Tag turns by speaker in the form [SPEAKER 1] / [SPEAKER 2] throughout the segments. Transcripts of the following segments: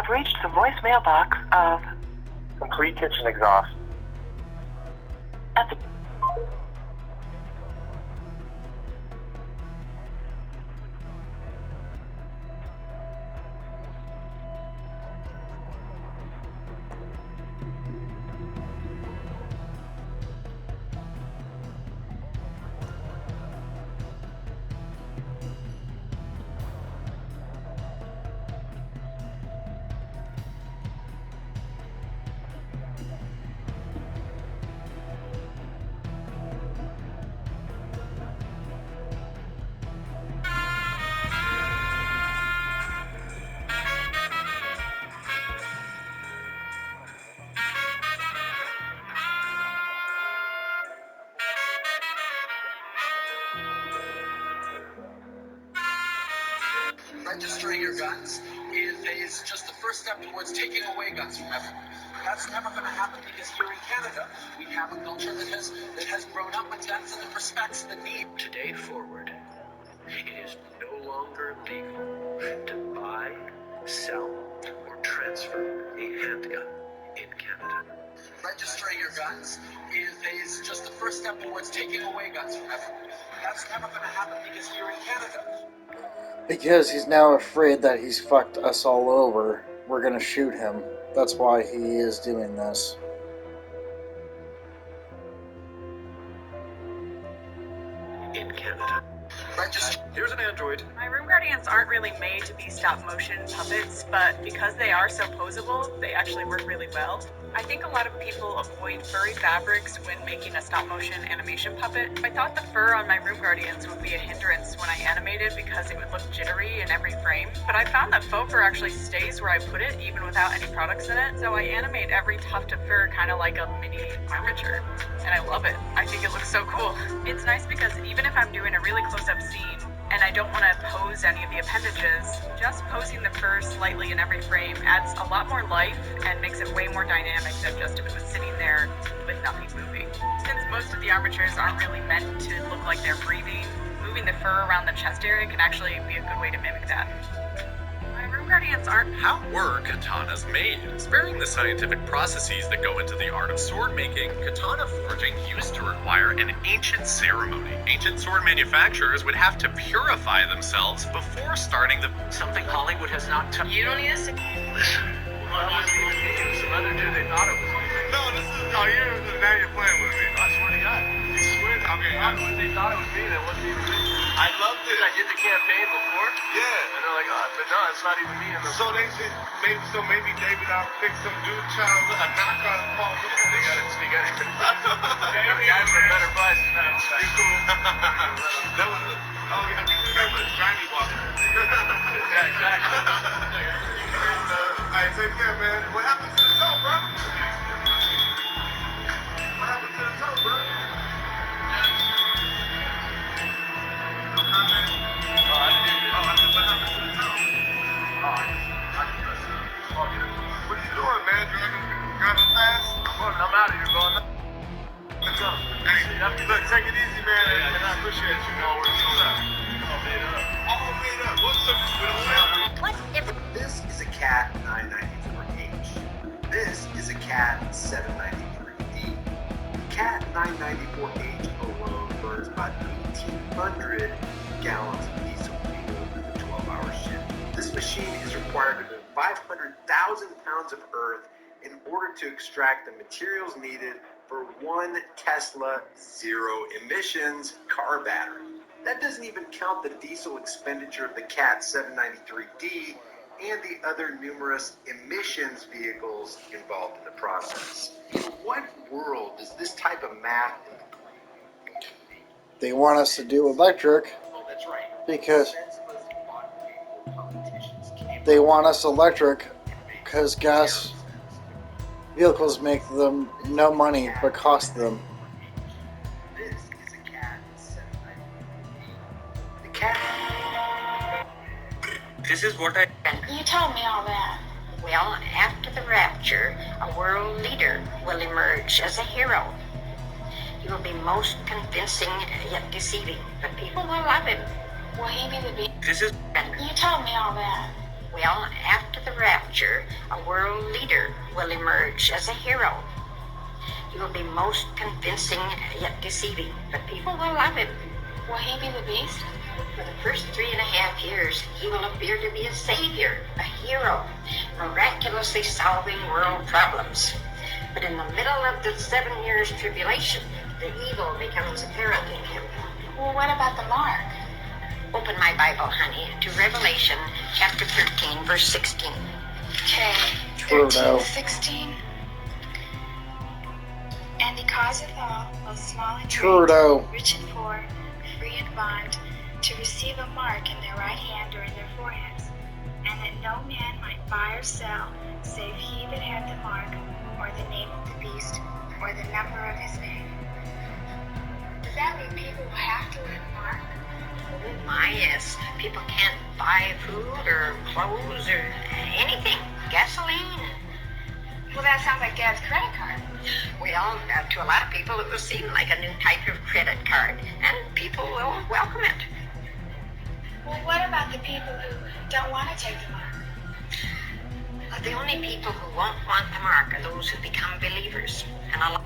[SPEAKER 1] have reached the voicemail box of
[SPEAKER 2] Complete Kitchen Exhaust.
[SPEAKER 1] at the
[SPEAKER 3] Registering your guns is just the first step towards taking away guns from everyone. That's never going to happen because here in Canada, we have a culture that has grown up with guns and that respects the need. Today forward, it is no longer legal to buy, sell, or transfer a handgun in Canada. Registering your guns is just the first step towards taking away guns from everyone. That's never going to happen because here in Canada,
[SPEAKER 4] because he's now afraid that he's fucked us all over. We're gonna shoot him. That's why he is doing this.
[SPEAKER 3] in Canada. Register. Here's an android.
[SPEAKER 5] My room guardians aren't really made to be stop-motion puppets, but because they are so posable, they actually work really well. I think a lot of people avoid furry fabrics when making a stop-motion animation puppet. I thought the fur on my room guardians would be a hindrance when I animated because it would look jittery in every frame, but I found that faux fur actually stays where I put it even without any products in it, so I animate every tuft of fur kind of like a mini armature, and I love it. I think it looks so cool. It's nice because even if I'm doing a really close-up scene, and I don't want to pose any of the appendages, just posing the fur slightly in every frame adds a lot more life and makes it way more dynamic than just if it was sitting there with nothing moving. Since most of the armatures aren't really meant to look like they're breathing, moving the fur around the chest area can actually be a good way to mimic that. My room guardians aren't.
[SPEAKER 6] How were katanas made? Sparing the scientific processes that go into the art of sword making, katana forging used to require an ancient ceremony. Ancient sword manufacturers would have to purify themselves before starting the...
[SPEAKER 3] Something Hollywood has not touched.
[SPEAKER 5] You don't need a stick.
[SPEAKER 3] Listen. Well, that wasn't even me. It was some other dude. They thought it was me.
[SPEAKER 2] No, this is. Oh, now you're playing with me.
[SPEAKER 3] I swear to God.
[SPEAKER 2] You swear? Okay,
[SPEAKER 3] They thought it was me. That wasn't even me.
[SPEAKER 2] I loved it.
[SPEAKER 3] I did the campaign before.
[SPEAKER 2] Yeah.
[SPEAKER 3] And they're like, oh, but no, it's not even me.
[SPEAKER 2] So they said maybe David I'll pick some dude trying to a knockout Paul.
[SPEAKER 3] They got it. They got it. Every guy for a better price.
[SPEAKER 2] Be cool. That was a. Oh yeah, I remember Johnny Walker.
[SPEAKER 3] Yeah, exactly.
[SPEAKER 2] Alright, take care, man. What happened to the toe, bro? What happened to the toe, bro? No comment.
[SPEAKER 3] Oh, I didn't even.
[SPEAKER 2] Oh, I said, what happened to the toe? Oh, I just messed up. Oh, yeah. What are you doing, man? Driving fast?
[SPEAKER 3] I'm out of here, bro.
[SPEAKER 2] Let's go. Hey, look, take it easy, man, and I appreciate you.
[SPEAKER 3] No, we're still up.
[SPEAKER 2] All made up. What's up with the
[SPEAKER 7] What if this is a Cat 994H? This is a Cat 793D. Cat 994H alone burns about 1,800 gallons of diesel fuel in a 12-hour shift. This machine is required to move 500,000 pounds of earth in order to extract the materials needed for one Tesla zero emissions car battery. That doesn't even count the diesel expenditure of the Cat 793D and the other numerous emissions vehicles involved in the process. In what world does this type of math include?
[SPEAKER 4] They want us to do electric
[SPEAKER 7] Oh, that's right.
[SPEAKER 4] because they want us electric because gas vehicles make them no money but cost them.
[SPEAKER 7] This is a Cat 793D. The Cat.
[SPEAKER 3] This is what I.
[SPEAKER 8] You told me all that. Well, after the rapture, a world leader will emerge as a hero. He will be most convincing yet deceiving, but people will love him. Will he be the big?
[SPEAKER 3] This is.
[SPEAKER 8] You told me all that. Well, after the rapture, a world leader will emerge as a hero. He will be most convincing yet deceiving, but people will love him.
[SPEAKER 9] Will he be the beast?
[SPEAKER 8] For the first 3.5 years, he will appear to be a savior, a hero, miraculously solving world problems. But in the middle of the 7 years tribulation, the evil becomes apparent in him.
[SPEAKER 9] Well, what about the mark?
[SPEAKER 8] Open my Bible, honey, to Revelation chapter 13, verse 16.
[SPEAKER 9] Okay.
[SPEAKER 4] True,
[SPEAKER 9] 13,
[SPEAKER 4] no.
[SPEAKER 9] 16. And he causeth all, both small and
[SPEAKER 4] True,
[SPEAKER 9] great,
[SPEAKER 4] no.
[SPEAKER 9] rich and poor, free and bond, to receive a mark in their right hand or in their foreheads, and that no man might buy or sell, save he that had the mark, or the name of the beast, or the number of his name. Does that mean people will have to wear the mark?
[SPEAKER 8] Oh my, yes. People can't buy food or clothes or anything. Gasoline.
[SPEAKER 9] Well, that sounds like Dad's credit card.
[SPEAKER 8] Well, to a lot of people, it will seem like a new type of credit card, and people will welcome it.
[SPEAKER 9] Well, what about the people who don't want to take the mark?
[SPEAKER 8] The only people who won't want the mark are those who become believers. And a lot.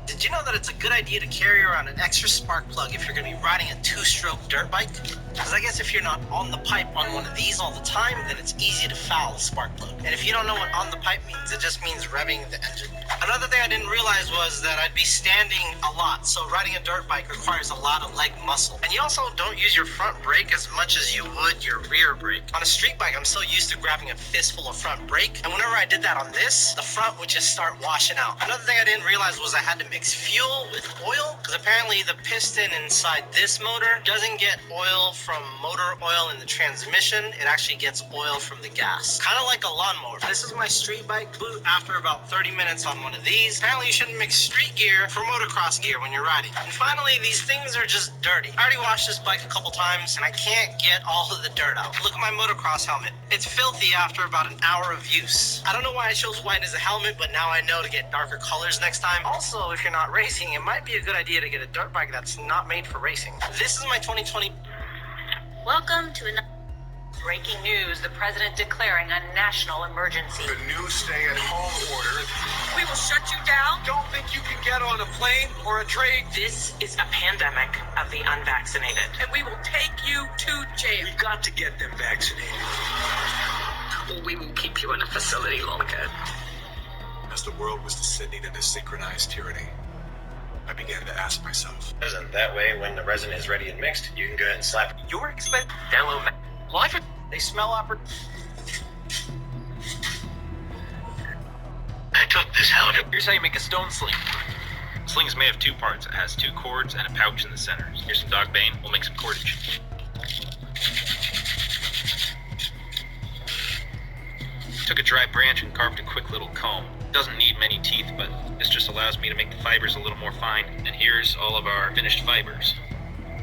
[SPEAKER 10] Did you know that it's a good idea to carry around an extra spark plug if you're going to be riding a 2-stroke dirt bike? Because I guess if you're not on the pipe on one of these all the time, then it's easy to foul a spark plug. And if you don't know what on the pipe means, it just means revving the engine. Another thing I didn't realize was that I'd be standing a lot, so riding a dirt bike requires a lot of leg muscle. And you also don't use your front brake as much as you would your rear brake. On a street bike, I'm so used to grabbing a fistful of front brake, and whenever I did that on this, the front would just start washing out. Another thing I didn't realize was I had to mix fuel with oil, because apparently the piston inside this motor doesn't get oil from motor oil in the transmission, it actually gets oil from the gas. Kind of like a lawnmower. This is my street bike boot after about 30 minutes on one of these. Apparently you shouldn't mix street gear for motocross gear when you're riding. And finally, these things are just dirty. I already washed this bike a couple times and I can't get all of the dirt out. Look at my motocross helmet. It's filthy after about an hour of use. I don't know why I chose white as a helmet, but now I know to get darker colors next time. Also, if you're not racing, it might be a good idea to get a dirt bike that's not made for racing. This is my 2020...
[SPEAKER 11] Welcome to another breaking news. The president declaring a national emergency.
[SPEAKER 2] The new stay-at-home order.
[SPEAKER 11] We will shut you down.
[SPEAKER 3] Don't think you can get on a plane or a train.
[SPEAKER 11] This is a pandemic of the unvaccinated, and we will take you to jail.
[SPEAKER 3] We got to get them vaccinated.
[SPEAKER 11] We will keep you in a facility longer.
[SPEAKER 2] As the world was descending into synchronized tyranny, I began to ask myself,
[SPEAKER 6] That way, when the resin is ready and mixed, you can go ahead and slap your expensive download life.
[SPEAKER 10] They smell
[SPEAKER 6] I took this out. Here's how you make a stone sling. Sling is made of 2 parts. It has 2 cords and a pouch in the center. Here's some dog bane. We'll make some cordage. Took a dry branch and carved a quick little comb. Doesn't need many teeth, but this just allows me to make the fibers a little more fine. And here's all of our finished fibers.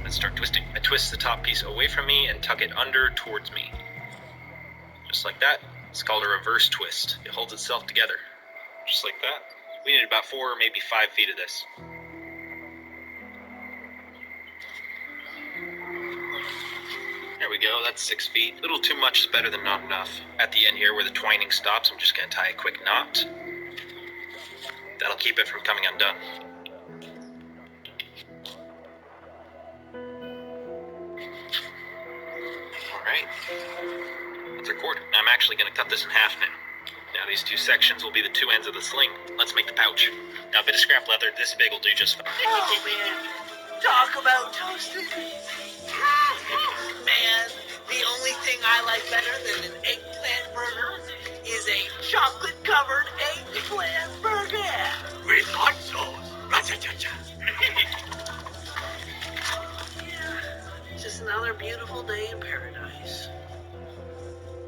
[SPEAKER 6] Let's start twisting. I twist the top piece away from me and tuck it under towards me. Just like that. It's called a reverse twist. It holds itself together. Just like that. We need about 4 or maybe 5 feet of this. There we go, that's 6 feet. A little too much is better than not enough. At the end here where the twining stops, I'm just gonna tie a quick knot. That'll keep it from coming undone. Alright. Let's record. I'm actually gonna cut this in half now. Now these 2 sections will be the 2 ends of the sling. Let's make the pouch. Now a bit of scrap leather this big will do just fine.
[SPEAKER 11] Oh man, talk about toasted. Man, the only thing I like better than an eggplant burger is a chocolate-covered eggplant burger.
[SPEAKER 3] With hot sauce.
[SPEAKER 11] Yeah, just another beautiful day in paradise.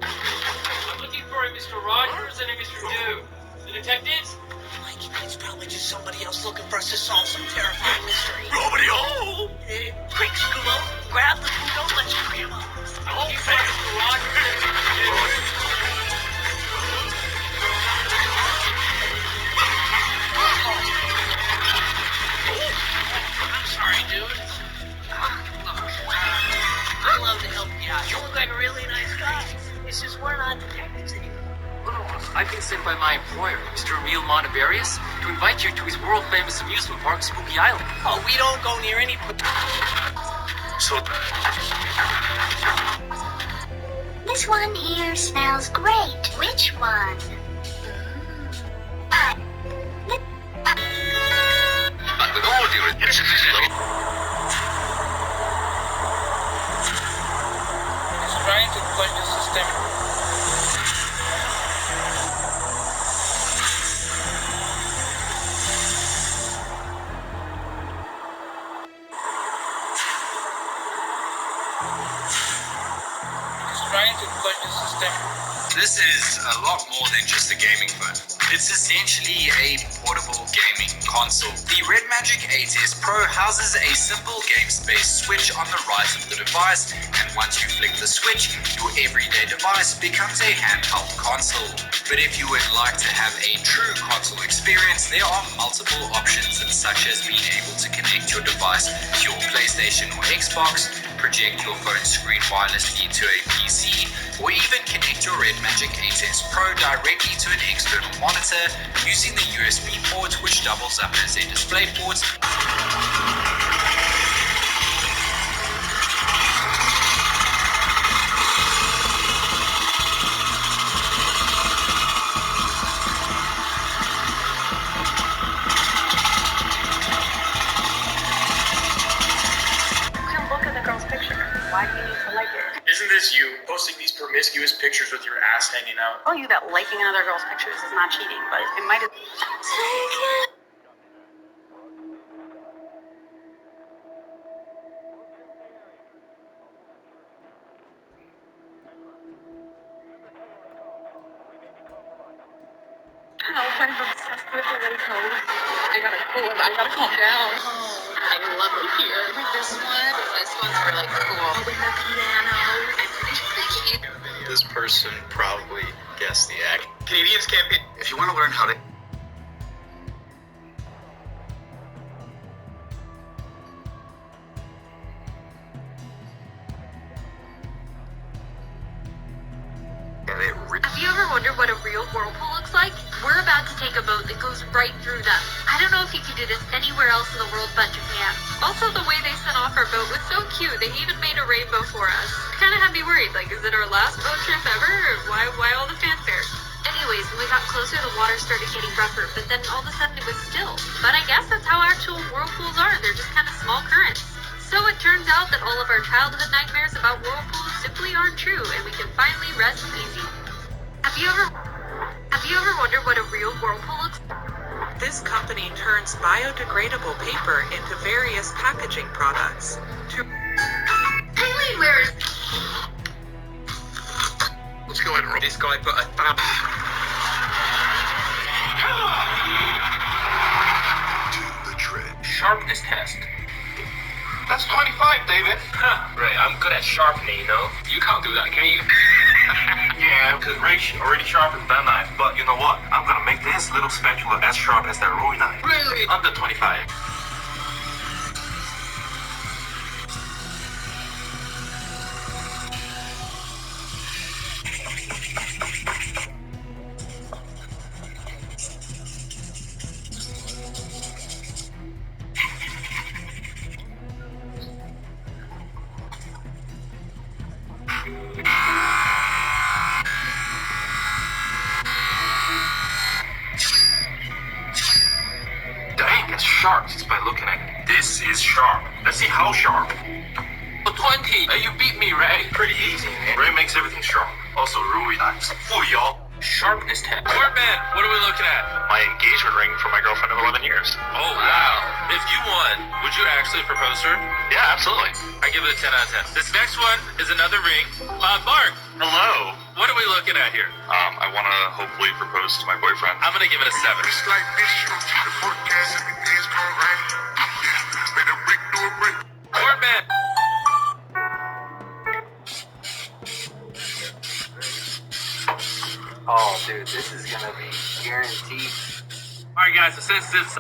[SPEAKER 12] I'm looking for a Mr. Rogers and a Mr. Dew. The detectives?
[SPEAKER 11] Mike, it's probably just somebody else looking for us to solve some terrifying mystery.
[SPEAKER 3] Romeo!
[SPEAKER 11] Hey, quick, Scubo, grab the food, don't let your grandma.
[SPEAKER 12] I'm looking for Mr. Rogers and a Mr. Dew.
[SPEAKER 11] I'm sorry, dude. Look, I'd love to help you out. You look like a really nice guy. It's just we're not detectives anymore.
[SPEAKER 12] I've been sent by my employer, Mr. Emil Montevarius, to invite you to his world-famous amusement park, Spooky Island.
[SPEAKER 11] Oh, we don't go near any...
[SPEAKER 2] So,
[SPEAKER 9] This one here smells great. Which one?
[SPEAKER 2] with all due respect,
[SPEAKER 12] He's trying to flush the system. Trying to flush the system.
[SPEAKER 13] This is a lot more than just a gaming phone. It's essentially a portable gaming console. The Red Magic 8S Pro houses a simple game space switch on the right of the device, and once you flick the switch, your everyday device becomes a handheld console. But if you would like to have a true console experience, there are multiple options, such as being able to connect your device to your PlayStation or Xbox, project your phone screen wirelessly to a PC, or even connect your Red Magic 8S Pro directly to an external monitor using the USB port, which doubles up as a display port.
[SPEAKER 5] Why do you need to like it?
[SPEAKER 12] Isn't this you posting these promiscuous pictures with your ass hanging out?
[SPEAKER 5] I'll tell you that liking another girl's pictures is not cheating, but it might have... I'm obsessed with the way cold. I gotta calm down.
[SPEAKER 11] I love it here. This one's really cool. With the piano. I'm pretty cute.
[SPEAKER 13] This person probably guessed the act.
[SPEAKER 2] Canadians can't be. If you want to learn how to.
[SPEAKER 14] Have you ever wondered what a real whirlpool looks like? We're about to take a boat that goes right through them. I don't know if you could do this anywhere else in the world but Japan. Also, the way they sent off our boat was so cute. They even made a rainbow for us. Kind of had me worried. Like, is it our last boat trip ever? Or why all the fanfare? Anyways, when we got closer, the water started getting rougher, but then all of a sudden it was still. But I guess that's how actual whirlpools are. They're just kind of small currents. So it turns out that all of our childhood nightmares about whirlpools simply aren't true, and we can finally rest easy. Have you ever wondered what a real whirlpool looks like?
[SPEAKER 11] This company turns biodegradable paper into various packaging products.
[SPEAKER 14] Haley, where is...
[SPEAKER 2] Let's go ahead and roll.
[SPEAKER 6] This guy put a thumb.
[SPEAKER 2] Do the trick.
[SPEAKER 12] Sharpness test.
[SPEAKER 2] That's 25, David.
[SPEAKER 12] Right, I'm good at sharpening, you know? You can't do that, can you?
[SPEAKER 2] Yeah, because Ray already sharpened that knife. But you know what? I'm gonna make this little spatula as sharp as that Roy knife.
[SPEAKER 12] Really?
[SPEAKER 2] Under 25. Dang, it's sharp just by looking at it. This is sharp. Let's see how sharp.
[SPEAKER 12] 20. You beat me, Ray.
[SPEAKER 2] Pretty easy, man. Ray makes everything sharp. Also, Rui knives. Fool y'all.
[SPEAKER 12] Sharpness test. Wordman, what are we looking at?
[SPEAKER 2] My engagement ring for my girlfriend of 11 years.
[SPEAKER 6] Oh, wow. If you won, would you actually propose to her?
[SPEAKER 2] Yeah, absolutely.
[SPEAKER 6] I give it a 10 out of 10. This next one is another ring. Mark,
[SPEAKER 2] Hello.
[SPEAKER 6] what are we looking at here?
[SPEAKER 2] I want to hopefully propose to my boyfriend.
[SPEAKER 6] I'm going to give it a 7.
[SPEAKER 2] It's like this, you don't see the forecast, everything's going right. Let a brick do a brick.
[SPEAKER 6] Wordman.
[SPEAKER 15] Oh, dude, this is gonna be guaranteed.
[SPEAKER 12] Alright, guys, so since this.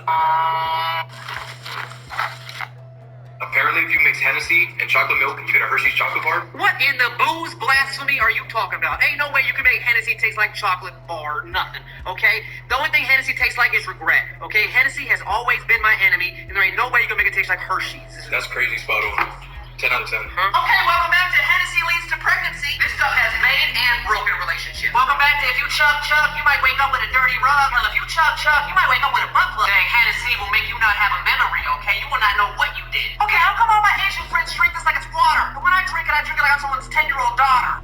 [SPEAKER 6] Apparently, if you mix Hennessy and chocolate milk, you get a Hershey's chocolate bar.
[SPEAKER 12] What in the booze blasphemy are you talking about? Ain't no way you can make Hennessy taste like chocolate bar, nothing, okay? The only thing Hennessy tastes like is regret, okay? Hennessy has always been my enemy, and there ain't no way you can make it taste like Hershey's.
[SPEAKER 6] That's crazy, spot on. 10 out of 10.
[SPEAKER 12] Okay, welcome back to Hennessy Leads to Pregnancy. This stuff has made and broken relationships. Welcome back to If You Chug, you might wake up with a dirty rug. Well, if you chug, you might wake up with a butt plug. Dang, Hennessy will make you not have a memory, okay? You will not know what you did. Okay, how come all my Asian friends drink this like it's water? But when I drink it like I'm someone's 10-year-old daughter.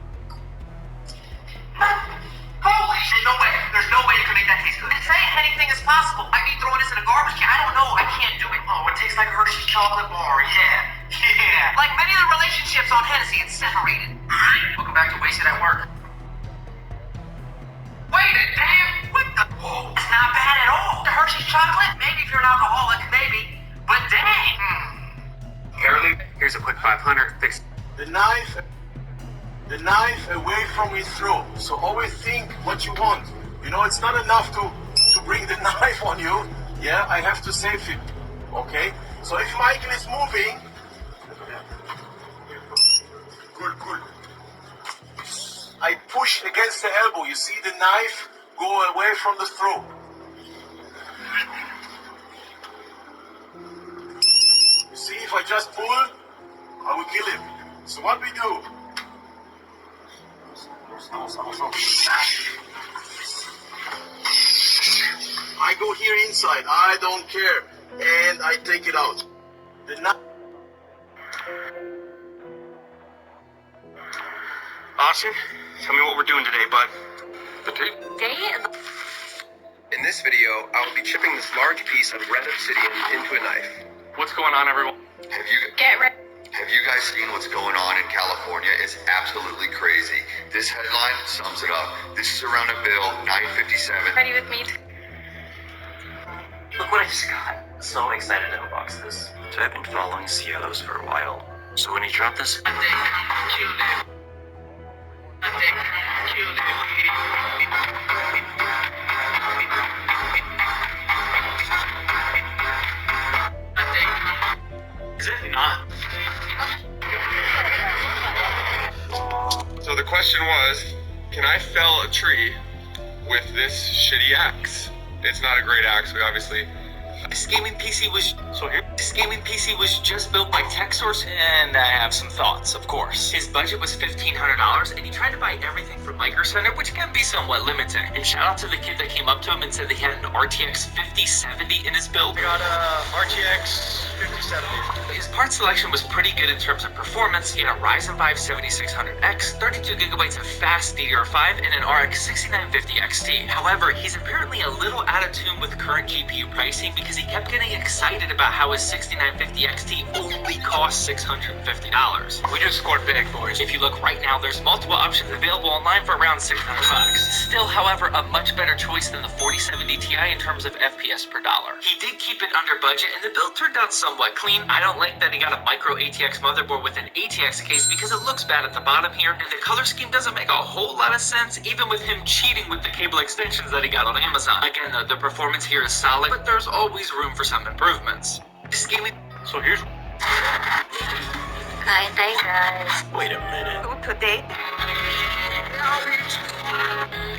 [SPEAKER 12] Holy shit, no way. There's no way you can make that taste good. Saying anything is possible. I mean, throwing this in a garbage can. I don't know. I can't do it. Oh, it tastes like Hershey's chocolate bar. Yeah. Yeah. Like many of the relationships on Hennessy, it's separated. Welcome back to Wasted at Work. Wait a damn. What the? Whoa. It's not bad at all. The Hershey's chocolate? Maybe if you're an alcoholic, maybe. But dang.
[SPEAKER 6] Apparently,
[SPEAKER 12] Here's a quick 500. Fix.
[SPEAKER 2] The knife away from his throat. So always think what you want. You know, it's not enough to bring the knife on you. Yeah, I have to save him. Okay? So if Michael is moving, good. I push against the elbow. You see the knife go away from the throat. You see, if I just pull, I will kill him. So what we do? I go here inside. I don't care, and I take it out. The knife.
[SPEAKER 6] Austin, tell me what we're doing today, bud.
[SPEAKER 13] In this video, I will be chipping this large piece of red obsidian into a knife.
[SPEAKER 6] What's going on, everyone?
[SPEAKER 13] Have you guys seen what's going on in California? It's absolutely crazy. This headline sums it up. This is around a bill 957.
[SPEAKER 14] Ready with me?
[SPEAKER 12] Look what I just got. So excited to unbox this. So I've been following Cielos for a while. So when he dropped this... Is it not?
[SPEAKER 6] So the question was, can I fell a tree with this shitty axe? It's not a great axe, we obviously...
[SPEAKER 12] This gaming PC was just built by TechSource, and I have some thoughts, of course. His budget was $1,500, and he tried to buy everything from Micro Center, which can be somewhat limiting. And shout out to the kid that came up to him and said that he had an RTX 5070 in his build.
[SPEAKER 16] I got a RTX 5070.
[SPEAKER 12] His part selection was pretty good in terms of performance. He had a Ryzen 5 7600X, 32GB of fast DDR5, and an RX 6950 XT. However, he's apparently a little out of tune with current GPU pricing because he kept getting excited about how his 6950 XT only costs $650.
[SPEAKER 6] We just scored big, boys.
[SPEAKER 12] If you look right now, there's multiple options available online for around $600. Still, however, a much better choice than the 4070 Ti in terms of FPS per dollar. He did keep it under budget, and the build turned out somewhat clean. I don't like that he got a micro ATX motherboard with an ATX case because it looks bad at the bottom here, and the color scheme doesn't make a whole lot of sense, even with him cheating with the cable extensions that he got on Amazon. Again, though, the performance here is solid, but there's always room for some improvements. This gaming...
[SPEAKER 6] So here's...
[SPEAKER 14] Hi, thanks, guys.
[SPEAKER 6] Wait a minute.
[SPEAKER 11] Today?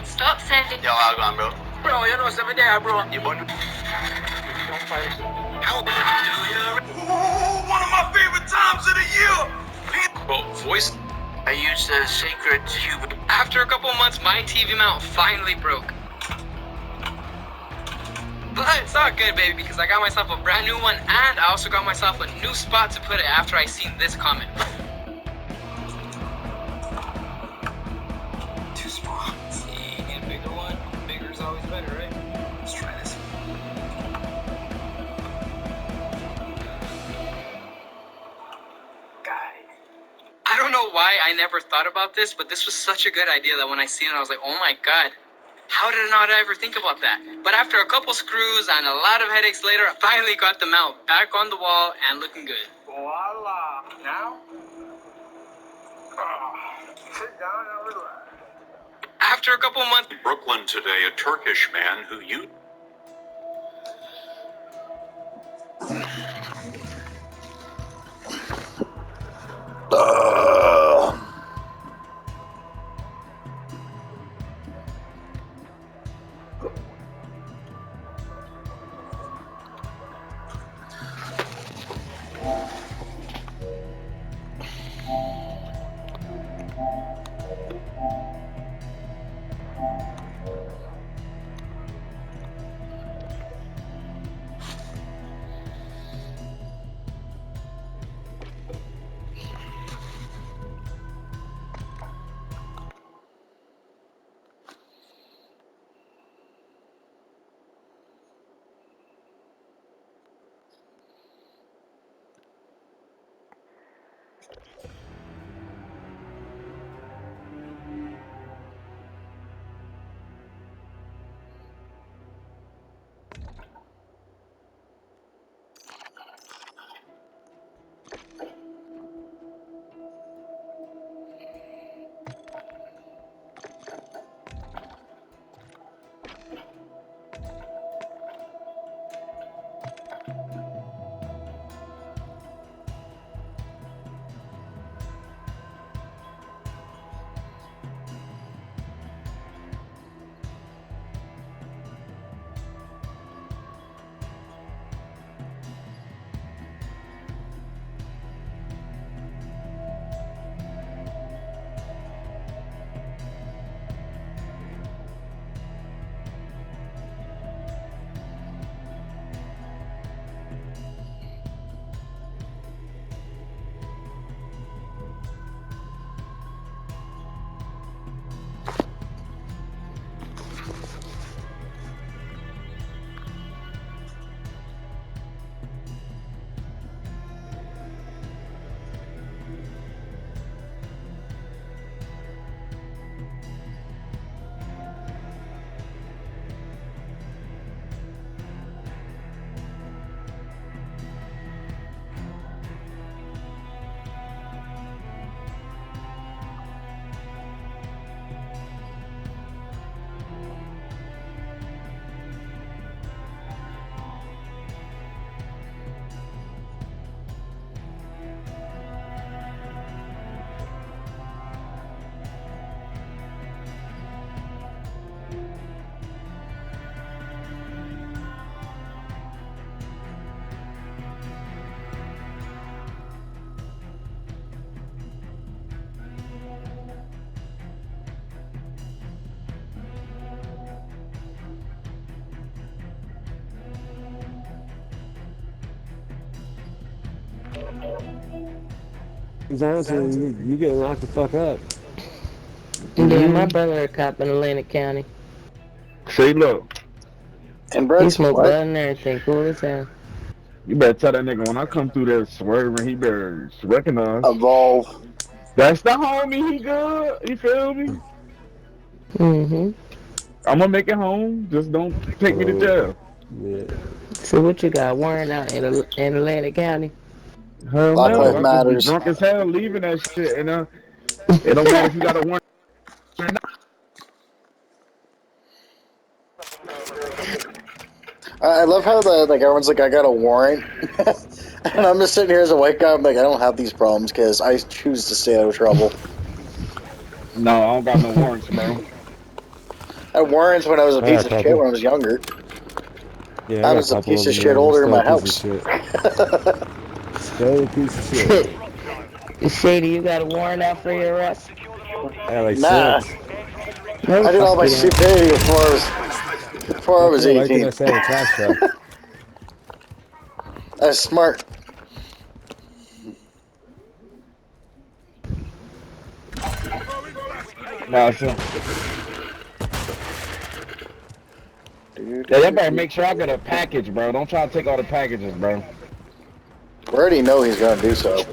[SPEAKER 14] Stop sending.
[SPEAKER 16] Yo, how's it going, bro?
[SPEAKER 11] Bro, you know something there, bro.
[SPEAKER 16] You born?
[SPEAKER 2] Ooh, one of my favorite times of the year.
[SPEAKER 6] Well, voice...
[SPEAKER 16] I used a sacred tube. After a couple months, my TV mount finally broke. But it's all good, baby, because I got myself a brand new one, and I also got myself a new spot to put it after I seen this comment.
[SPEAKER 15] Too small. See, get a bigger one. Bigger is always better, right? Let's try this.
[SPEAKER 16] I don't know why I never thought about this, but this was such a good idea that when I seen it, I was like, oh my god. How did I not ever think about that? But after a couple screws and a lot of headaches later, I finally got the mount back on the wall and looking good.
[SPEAKER 2] Voila. Now? Sit down and relax.
[SPEAKER 16] After a couple months...
[SPEAKER 17] Brooklyn today, a Turkish man who you...
[SPEAKER 18] Cause honestly, you get locked the fuck up.
[SPEAKER 19] Yeah, my brother a cop in Atlantic County.
[SPEAKER 20] Say look.
[SPEAKER 4] And
[SPEAKER 19] He
[SPEAKER 4] Brent's
[SPEAKER 19] smoked
[SPEAKER 4] what?
[SPEAKER 19] bud and everything. Cool as hell.
[SPEAKER 20] You better tell that nigga when I come through there swerving, he better recognize.
[SPEAKER 4] Evolve.
[SPEAKER 20] That's the homie, he good. You feel me?
[SPEAKER 19] Mm-hmm.
[SPEAKER 20] I'm gonna make it home. Just don't take me to jail.
[SPEAKER 18] Yeah.
[SPEAKER 19] So what you got? Warrant out in Atlantic County?
[SPEAKER 20] Hell
[SPEAKER 4] Black
[SPEAKER 20] no.
[SPEAKER 4] Lives
[SPEAKER 20] I just be
[SPEAKER 4] Matters.
[SPEAKER 20] drunk as hell leaving that shit. And it don't matter if you got a warrant or not.
[SPEAKER 4] I love how everyone's like, I got a warrant. And I'm just sitting here as a white guy, I'm like, I don't have these problems because I choose to stay out of trouble.
[SPEAKER 20] No, I don't got no warrants, bro.
[SPEAKER 4] I had warrants when I was a piece of shit when I was younger.
[SPEAKER 18] Yeah,
[SPEAKER 4] I was a piece of shit older in my house.
[SPEAKER 18] Still a piece of shit.
[SPEAKER 19] Shady, you got a warrant out for your arrest?
[SPEAKER 18] Yeah, like
[SPEAKER 4] Nah.
[SPEAKER 18] 6.
[SPEAKER 4] I did all my stupidity before I was 18.
[SPEAKER 18] Like that trash truck.
[SPEAKER 4] That's smart.
[SPEAKER 20] Nah, so. Yeah, y'all better make sure I get a package, bro. Don't try to take all the packages, bro.
[SPEAKER 4] We already know he's gonna do so.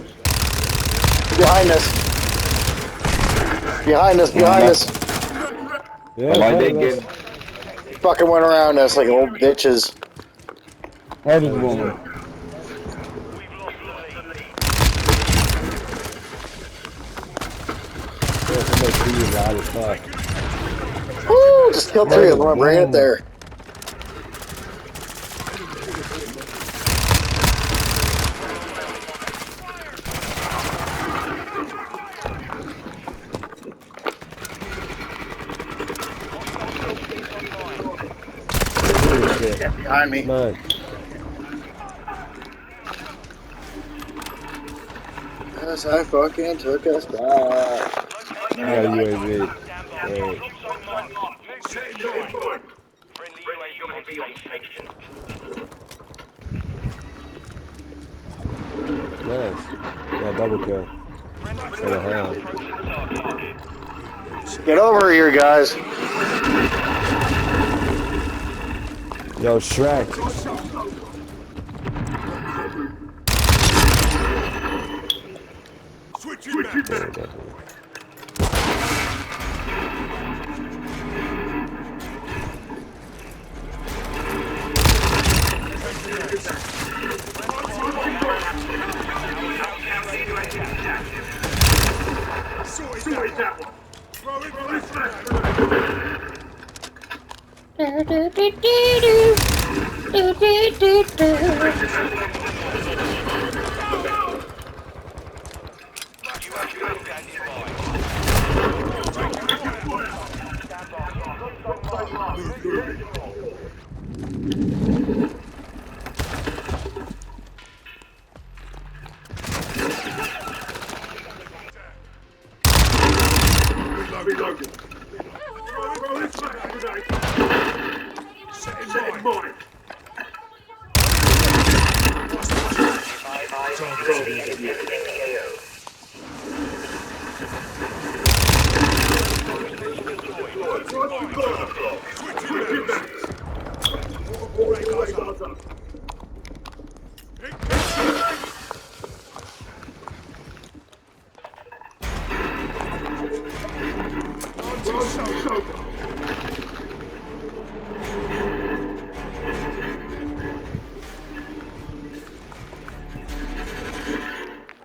[SPEAKER 4] Behind us. Behind us, behind us.
[SPEAKER 18] Yeah,
[SPEAKER 20] like they get
[SPEAKER 4] fucking went around us like old bitches.
[SPEAKER 20] Where is one?
[SPEAKER 4] Woo! Just killed 3 of them. I'm bringing it there. Behind me.
[SPEAKER 18] Man.
[SPEAKER 4] Yes, I fucking took us back.
[SPEAKER 18] I got UAV. Wait. Nice. Yeah, double kill. For the hell.
[SPEAKER 4] Get over here, guys.
[SPEAKER 18] Yo, Shrek.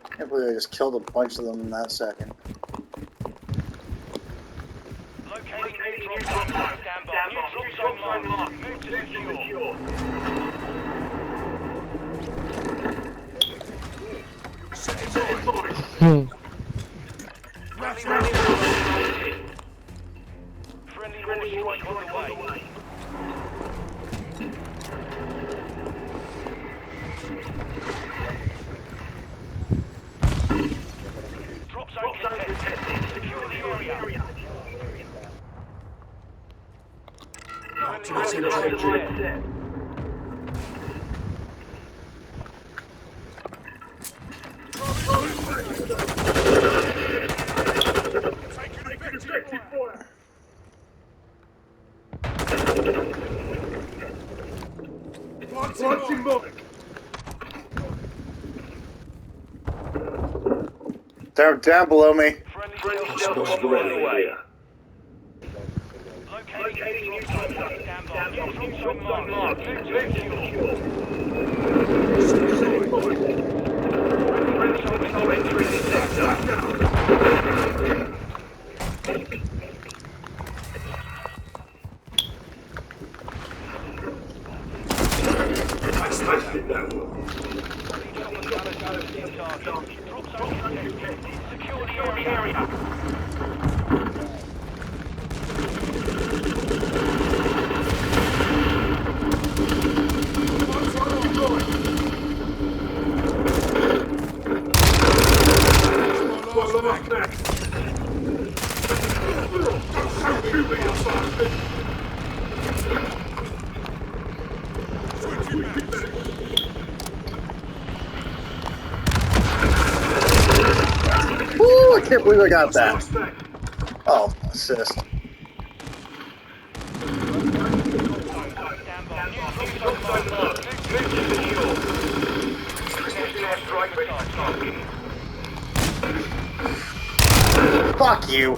[SPEAKER 4] I can't believe I just killed a bunch of them in that second. They're down below me. Woo, I can't believe I got that. Oh, assist. Fuck you.